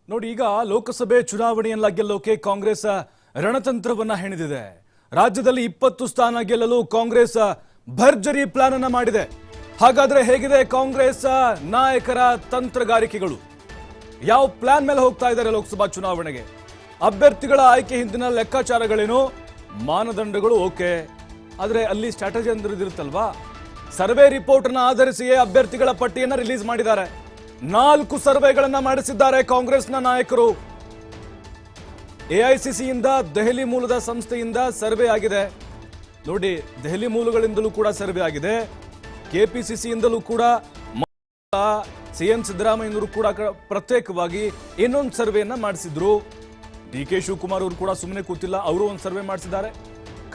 ನೋಡಿ, ಈಗ ಲೋಕಸಭೆ ಚುನಾವಣೆಯನ್ನ ಗೆಲ್ಲೋಕೆ ಕಾಂಗ್ರೆಸ್ ರಣತಂತ್ರವನ್ನ ಹೆಣೆದಿದೆ. ರಾಜ್ಯದಲ್ಲಿ 20 ಸ್ಥಾನ ಗೆಲ್ಲಲು ಕಾಂಗ್ರೆಸ್ ಭರ್ಜರಿ ಪ್ಲಾನ್ ಅನ್ನ ಮಾಡಿದೆ. ಹಾಗಾದ್ರೆ ಹೇಗಿದೆ ಕಾಂಗ್ರೆಸ್ ನಾಯಕರ ತಂತ್ರಗಾರಿಕೆಗಳು? ಯಾವ ಪ್ಲಾನ್ ಮೇಲೆ ಹೋಗ್ತಾ ಇದ್ದಾರೆ ಲೋಕಸಭಾ ಚುನಾವಣೆಗೆ? ಅಭ್ಯರ್ಥಿಗಳ ಆಯ್ಕೆ ಹಿಂದಿನ ಲೆಕ್ಕಾಚಾರಗಳೇನು, ಮಾನದಂಡಗಳು ಓಕೆ, ಆದ್ರೆ ಅಲ್ಲಿ ಸ್ಟ್ರಾಟಜಿ ಅಂದಿರುತ್ತಲ್ವಾ? ಸರ್ವೆ ರಿಪೋರ್ಟ್ ಅನ್ನು ಆಧರಿಸಿಯೇ ಅಭ್ಯರ್ಥಿಗಳ ಪಟ್ಟಿಯನ್ನ ರಿಲೀಸ್ ಮಾಡಿದ್ದಾರೆ. 4 ಸರ್ವೆಗಳನ್ನ ಮಾಡಿಸಿದ್ದಾರೆ ಕಾಂಗ್ರೆಸ್ನ ನಾಯಕರು. ಎಐಸಿಸಿಯಿಂದ, ದೆಹಲಿ ಮೂಲದ ಸಂಸ್ಥೆಯಿಂದ ಸರ್ವೆ ಆಗಿದೆ. ನೋಡಿ, ದೆಹಲಿ ಮೂಲಗಳಿಂದಲೂ ಕೂಡ ಸರ್ವೆ ಆಗಿದೆ. ಕೆಪಿಸಿಸಿಯಿಂದಲೂ ಕೂಡ ಸಿಎಂ ಸಿದ್ದರಾಮಯ್ಯನವರು ಕೂಡ ಪ್ರತ್ಯೇಕವಾಗಿ ಇನ್ನೊಂದು ಸರ್ವೆಯನ್ನ ಮಾಡಿಸಿದ್ರು. ಡಿ.ಕೆ. ಶಿವಕುಮಾರ್ ಅವರು ಕೂಡ ಸುಮ್ಮನೆ ಕೂತಿಲ್ಲ, ಅವರು ಒಂದು ಸರ್ವೆ ಮಾಡಿಸಿದ್ದಾರೆ.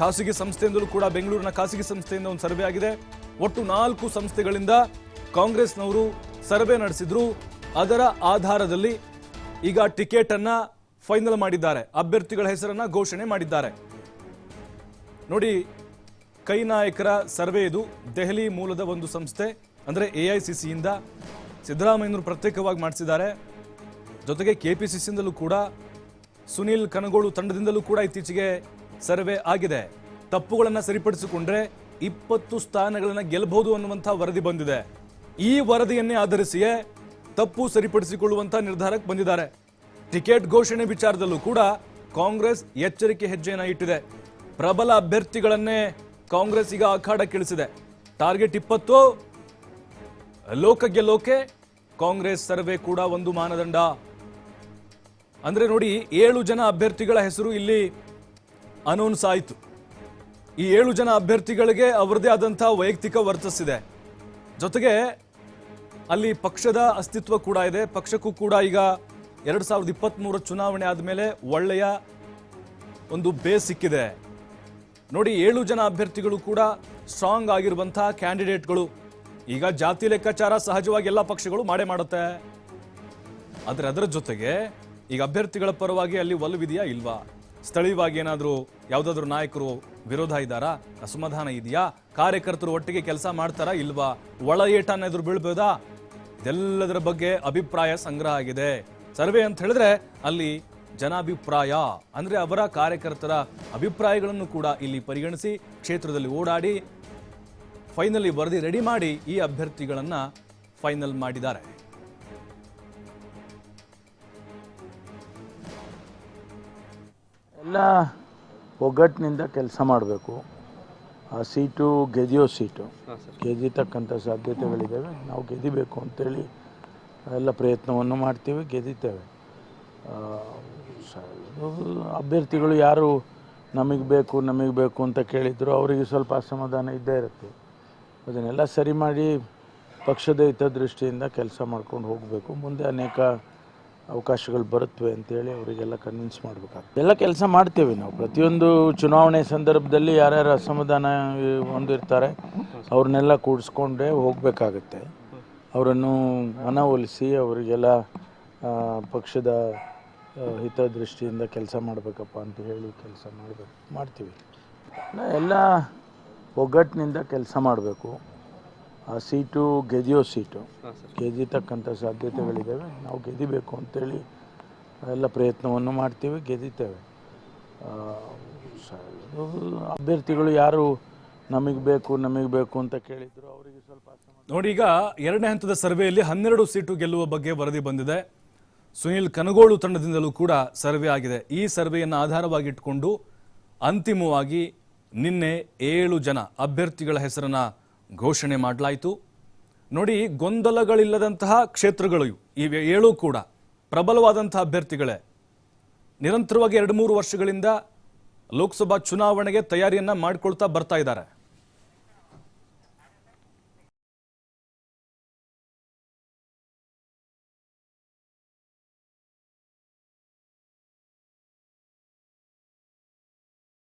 ಖಾಸಗಿ ಸಂಸ್ಥೆಯಿಂದಲೂ ಕೂಡ, ಬೆಂಗಳೂರಿನ ಖಾಸಗಿ ಸಂಸ್ಥೆಯಿಂದ ಒಂದು ಸರ್ವೆ ಆಗಿದೆ. ಒಟ್ಟು 4 ಸಂಸ್ಥೆಗಳಿಂದ ಕಾಂಗ್ರೆಸ್ನವರು ಸರ್ವೆ ನಡೆಸಿದ್ರು. ಅದರ ಆಧಾರದಲ್ಲಿ ಈಗ ಟಿಕೆಟ್ ಅನ್ನ ಫೈನಲ್ ಮಾಡಿದ್ದಾರೆ, ಅಭ್ಯರ್ಥಿಗಳ ಹೆಸರನ್ನ ಘೋಷಣೆ ಮಾಡಿದ್ದಾರೆ. ನೋಡಿ, ಕೈ ನಾಯಕರ ಸರ್ವೆ ಇದು. ದೆಹಲಿ ಮೂಲದ ಒಂದು ಸಂಸ್ಥೆ, ಅಂದ್ರೆ ಎಐಸಿಸಿಯಿಂದ ಸಿದ್ದರಾಮಯ್ಯನವರು ಪ್ರತ್ಯೇಕವಾಗಿ ಮಾಡಿಸಿದ್ದಾರೆ. ಜೊತೆಗೆ ಕೆಪಿಸಿಸಿಯಿಂದಲೂ ಕೂಡ ಸುನೀಲ್ ಕನಗೋಳು ತಂಡದಿಂದಲೂ ಕೂಡ ಇತ್ತೀಚೆಗೆ ಸರ್ವೆ ಆಗಿದೆ. ತಪ್ಪುಗಳನ್ನು ಸರಿಪಡಿಸಿಕೊಂಡ್ರೆ 20 ಸ್ಥಾನಗಳನ್ನು ಗೆಲ್ಲಬಹುದು ಅನ್ನುವಂಥ ವರದಿ ಬಂದಿದೆ. ಈ ವರದಿಯನ್ನೇ ಆಧರಿಸಿಯೇ ತಪ್ಪು ಸರಿಪಡಿಸಿಕೊಳ್ಳುವಂತ ನಿರ್ಧಾರಕ್ಕೆ ಬಂದಿದ್ದಾರೆ. ಟಿಕೆಟ್ ಘೋಷಣೆ ವಿಚಾರದಲ್ಲೂ ಕೂಡ ಕಾಂಗ್ರೆಸ್ ಎಚ್ಚರಿಕೆ ಹೆಜ್ಜೆಯನ್ನು ಇಟ್ಟಿದೆ. ಪ್ರಬಲ ಅಭ್ಯರ್ಥಿಗಳನ್ನೇ ಕಾಂಗ್ರೆಸ್ ಈಗ ಅಖಾಡಕ್ಕಿಳಿಸಿದೆ. ಟಾರ್ಗೆಟ್ 20, ಲೋಕ ಗೆಲ್ಲೋಕೆ ಕಾಂಗ್ರೆಸ್ ಸರ್ವೆ ಕೂಡ ಒಂದು ಮಾನದಂಡ. ಅಂದ್ರೆ ನೋಡಿ, 7 ಜನ ಅಭ್ಯರ್ಥಿಗಳ ಹೆಸರು ಇಲ್ಲಿ ಅನೌನ್ಸ್ ಆಯಿತು. ಈ 7 ಜನ ಅಭ್ಯರ್ಥಿಗಳಿಗೆ ಅವರದೇ ಆದಂತಹ ವೈಯಕ್ತಿಕ ವರ್ಚಸ್ಸಿದೆ. ಜೊತೆಗೆ ಅಲ್ಲಿ ಪಕ್ಷದ ಅಸ್ತಿತ್ವ ಕೂಡ ಇದೆ. ಪಕ್ಷಕ್ಕೂ ಕೂಡ ಈಗ 2023 ಚುನಾವಣೆ ಆದಮೇಲೆ ಒಳ್ಳೆಯ ಒಂದು ಬೇಸ್ ಸಿಕ್ಕಿದೆ. ನೋಡಿ, 7 ಜನ ಅಭ್ಯರ್ಥಿಗಳು ಕೂಡ ಸ್ಟ್ರಾಂಗ್ ಆಗಿರುವಂತಹ ಕ್ಯಾಂಡಿಡೇಟ್ಗಳು. ಈಗ ಜಾತಿ ಲೆಕ್ಕಾಚಾರ ಸಹಜವಾಗಿ ಎಲ್ಲ ಪಕ್ಷಗಳು ಮಾಡೇ ಮಾಡುತ್ತೆ. ಆದರೆ ಅದರ ಜೊತೆಗೆ ಈಗ ಅಭ್ಯರ್ಥಿಗಳ ಪರವಾಗಿ ಅಲ್ಲಿ ಒಲವಿದೆಯಾ ಇಲ್ವಾ? ಸ್ಥಳೀಯವಾಗಿ ಏನಾದರೂ ಯಾವುದಾದ್ರೂ ನಾಯಕರು ವಿರೋಧ ಇದ್ದಾರಾ? ಅಸಮಾಧಾನ ಇದೆಯಾ? ಕಾರ್ಯಕರ್ತರು ಒಟ್ಟಿಗೆ ಕೆಲಸ ಮಾಡ್ತಾರಾ ಇಲ್ವಾ? ಒಳ ಏಟನ್ನ ಎದುರು ಬೀಳ್ಬೋದಾ? ಇದೆಲ್ಲದರ ಬಗ್ಗೆ ಅಭಿಪ್ರಾಯ ಸಂಗ್ರಹ ಆಗಿದೆ. ಸರ್ವೆ ಅಂತ ಹೇಳಿದ್ರೆ ಅಲ್ಲಿ ಜನಾಭಿಪ್ರಾಯ, ಅಂದ್ರೆ ಅವರ ಕಾರ್ಯಕರ್ತರ ಅಭಿಪ್ರಾಯಗಳನ್ನು ಕೂಡ ಇಲ್ಲಿ ಪರಿಗಣಿಸಿ ಕ್ಷೇತ್ರದಲ್ಲಿ ಓಡಾಡಿ ಫೈನಲಿ ವರದಿ ರೆಡಿ ಮಾಡಿ ಈ ಅಭ್ಯರ್ಥಿಗಳನ್ನ ಫೈನಲ್ ಮಾಡಿದ್ದಾರೆ. ಎಲ್ಲ ಒಗ್ಗಟ್ಟಿನಿಂದ ಕೆಲಸ ಮಾಡಬೇಕು. ಆ ಸೀಟು ಗೆದಿಯೋ ಸೀಟು, ಗೆದಿತಕ್ಕಂಥ ಸಾಧ್ಯತೆಗಳಿದ್ದಾವೆ. ನಾವು ಗೆದಿಬೇಕು ಅಂತೇಳಿ ಎಲ್ಲ ಪ್ರಯತ್ನವನ್ನು ಮಾಡ್ತೀವಿ, ಗೆದಿತೇವೆ. ಅಭ್ಯರ್ಥಿಗಳು ಯಾರು ನಮಗೆ ಬೇಕು ಅಂತ ಕೇಳಿದ್ರು, ಅವರಿಗೆ ಸ್ವಲ್ಪ ಅಸಮಾಧಾನ ಇದ್ದೇ ಇರುತ್ತೆ. ಅದನ್ನೆಲ್ಲ ಸರಿ ಮಾಡಿ ಪಕ್ಷದ ಹಿತದೃಷ್ಟಿಯಿಂದ ಕೆಲಸ ಮಾಡ್ಕೊಂಡು ಹೋಗಬೇಕು. ಮುಂದೆ ಅನೇಕ ಅವಕಾಶಗಳು ಬರುತ್ತವೆ ಅಂತೇಳಿ ಅವರಿಗೆಲ್ಲ ಕನ್ವಿನ್ಸ್ ಮಾಡಬೇಕಾಗ್ತದೆ. ಎಲ್ಲ ಕೆಲಸ ಮಾಡ್ತೇವೆ ನಾವು. ಪ್ರತಿಯೊಂದು ಚುನಾವಣೆ ಸಂದರ್ಭದಲ್ಲಿ ಯಾರ್ಯಾರು ಅಸಮಾಧಾನ ಹೊಂದಿರ್ತಾರೆ ಅವ್ರನ್ನೆಲ್ಲ ಕೂಡಿಸ್ಕೊಂಡೇ ಹೋಗಬೇಕಾಗತ್ತೆ. ಅವರನ್ನು ಮನವೊಲಿಸಿ ಅವರಿಗೆಲ್ಲ ಪಕ್ಷದ ಹಿತದೃಷ್ಟಿಯಿಂದ ಕೆಲಸ ಮಾಡಬೇಕಪ್ಪ ಅಂತ ಹೇಳಿ ಕೆಲಸ ಮಾಡ್ತೀವಿ. ಎಲ್ಲ ಒಗ್ಗಟ್ಟಿನಿಂದ ಕೆಲಸ ಮಾಡಬೇಕು. ಆ ಸೀಟು ಗೆದಿಯೋ ಸೀಟು, ಗೆದಿತಕ್ಕಂಥ ಸಾಧ್ಯತೆಗಳಿದ್ದಾವೆ. ನಾವು ಗೆದಿಬೇಕು ಅಂತೇಳಿ ಎಲ್ಲ ಪ್ರಯತ್ನವನ್ನು ಮಾಡ್ತೀವಿ, ಗೆದಿತೇವೆ. ಅಭ್ಯರ್ಥಿಗಳು ಯಾರು ನಮಗೆ ಬೇಕು ಅಂತ ಕೇಳಿದ್ರು, ಅವರಿಗೆ ಸ್ವಲ್ಪ ನೋಡಿ, ಈಗ 2ನೇ ಹಂತದ ಸರ್ವೆಯಲ್ಲಿ 12 ಸೀಟು ಗೆಲ್ಲುವ ಬಗ್ಗೆ ವರದಿ ಬಂದಿದೆ. ಸುನೀಲ್ ಕನಗೋಳು ತಂಡದಿಂದಲೂ ಕೂಡ ಸರ್ವೆ ಆಗಿದೆ. ಈ ಸರ್ವೆಯನ್ನು ಆಧಾರವಾಗಿಟ್ಟುಕೊಂಡು ಅಂತಿಮವಾಗಿ ನಿನ್ನೆ 7 ಜನ ಅಭ್ಯರ್ಥಿಗಳ ಹೆಸರನ್ನ ಘೋಷಣೆ ಮಾಡಲಾಯಿತು. ನೋಡಿ, ಗೊಂದಲಗಳಿಲ್ಲದಂತಹ ಕ್ಷೇತ್ರಗಳು ಈ 7 ಕೂಡ ಪ್ರಬಲವಾದಂತಹ ಅಭ್ಯರ್ಥಿಗಳೇ. ನಿರಂತರವಾಗಿ 2-3 ವರ್ಷಗಳಿಂದ ಲೋಕಸಭಾ ಚುನಾವಣೆಗೆ ತಯಾರಿಯನ್ನ ಮಾಡಿಕೊಳ್ತಾ ಬರ್ತಾ ಇದ್ದಾರೆ.